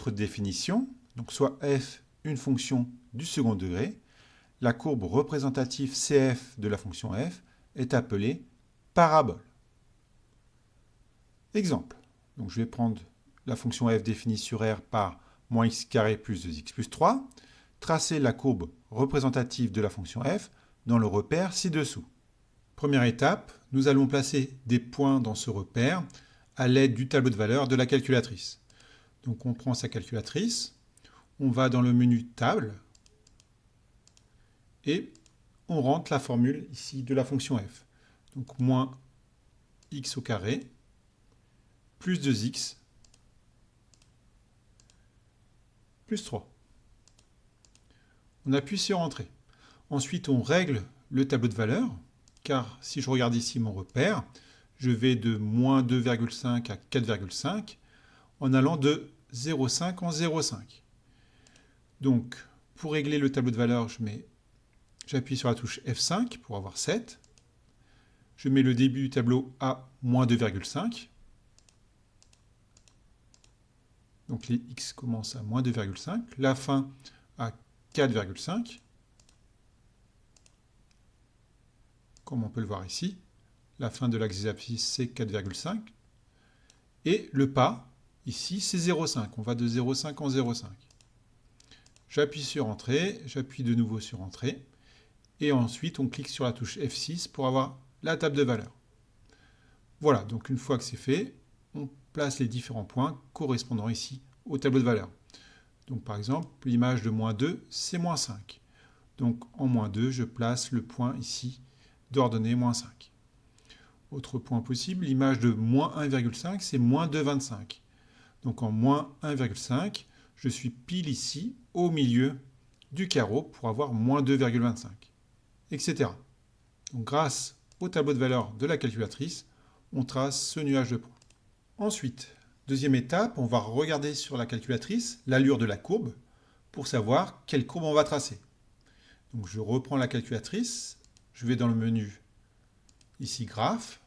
notre définition, donc soit f une fonction du second degré, la courbe représentative CF de la fonction f est appelée parabole. Exemple. Donc je vais prendre la fonction f définie sur R par moins x carré plus 2x plus 3, tracer la courbe représentative de la fonction f dans le repère ci-dessous. Première étape, nous allons placer des points dans ce repère à l'aide du tableau de valeurs de la calculatrice. Donc on prend sa calculatrice, on va dans le menu table et on rentre la formule ici de la fonction f. Donc moins x au carré plus 2x plus 3. On appuie sur Entrée. Ensuite, on règle le tableau de valeurs, car si je regarde ici mon repère, je vais de moins 2,5 à 4,5 en allant de 0,5 en 0,5. Donc, pour régler le tableau de valeurs, j'appuie sur la touche F5 pour avoir 7. Je mets le début du tableau à moins 2,5. Donc les x commencent à moins 2,5. La fin à 4,5. Comme on peut le voir ici. La fin de l'axe des abscisses, c'est 4,5. Et le pas, ici, c'est 0,5. On va de 0,5 en 0,5. J'appuie sur Entrée, j'appuie de nouveau sur Entrée. Et ensuite, on clique sur la touche F6 pour avoir la table de valeurs. Voilà, donc une fois que c'est fait, on place les différents points correspondant ici au tableau de valeurs. Donc par exemple, l'image de moins 2, c'est moins 5. Donc en moins 2, je place le point ici d'ordonnée moins 5. Autre point possible, l'image de moins 1,5, c'est moins 2,25. Donc en moins 1,5, je suis pile ici au milieu du carreau pour avoir moins 2,25, etc. Donc grâce au tableau de valeurs de la calculatrice, on trace ce nuage de points. Ensuite, deuxième étape, on va regarder sur la calculatrice l'allure de la courbe pour savoir quelle courbe on va tracer. Donc je reprends la calculatrice, je vais dans le menu ici graphe,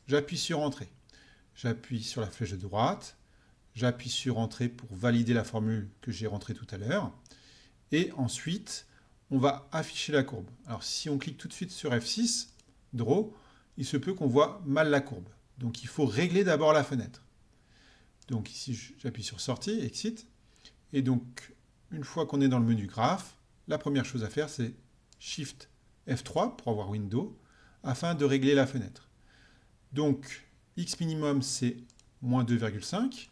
j'appuie sur Entrée. J'appuie sur la flèche de droite, j'appuie sur Entrée pour valider la formule que j'ai rentrée tout à l'heure. Et ensuite, on va afficher la courbe. Alors si on clique tout de suite sur F6, Draw, il se peut qu'on voit mal la courbe. Donc il faut régler d'abord la fenêtre. Donc ici, j'appuie sur Sortie, Exit. Et donc, une fois qu'on est dans le menu graphe, la première chose à faire, c'est Shift F3 pour avoir Window, afin de régler la fenêtre. Donc, X minimum, c'est moins 2,5.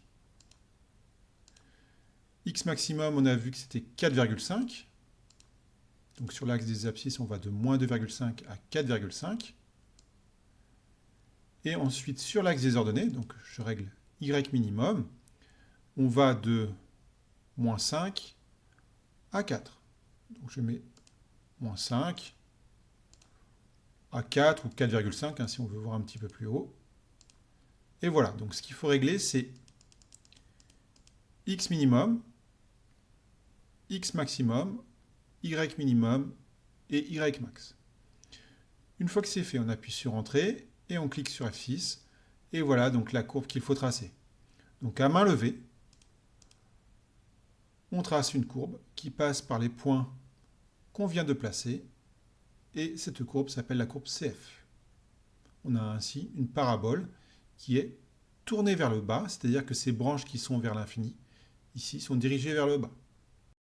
X maximum, on a vu que c'était 4,5. Donc sur l'axe des abscisses, on va de moins 2,5 à 4,5. Et ensuite, sur l'axe des ordonnées, donc je règle Y minimum, on va de moins 5 à 4. Donc je mets moins 5 à 4 ou 4,5 si on veut voir un petit peu plus haut. Et voilà, donc ce qu'il faut régler, c'est X minimum, X maximum, Y minimum et Y max. Une fois que c'est fait, on appuie sur Entrée et on clique sur F6. Et voilà donc la courbe qu'il faut tracer. Donc à main levée, on trace une courbe qui passe par les points qu'on vient de placer. Et cette courbe s'appelle la courbe CF. On a ainsi une parabole qui est tournée vers le bas, c'est-à-dire que ces branches qui sont vers l'infini, ici, sont dirigées vers le bas.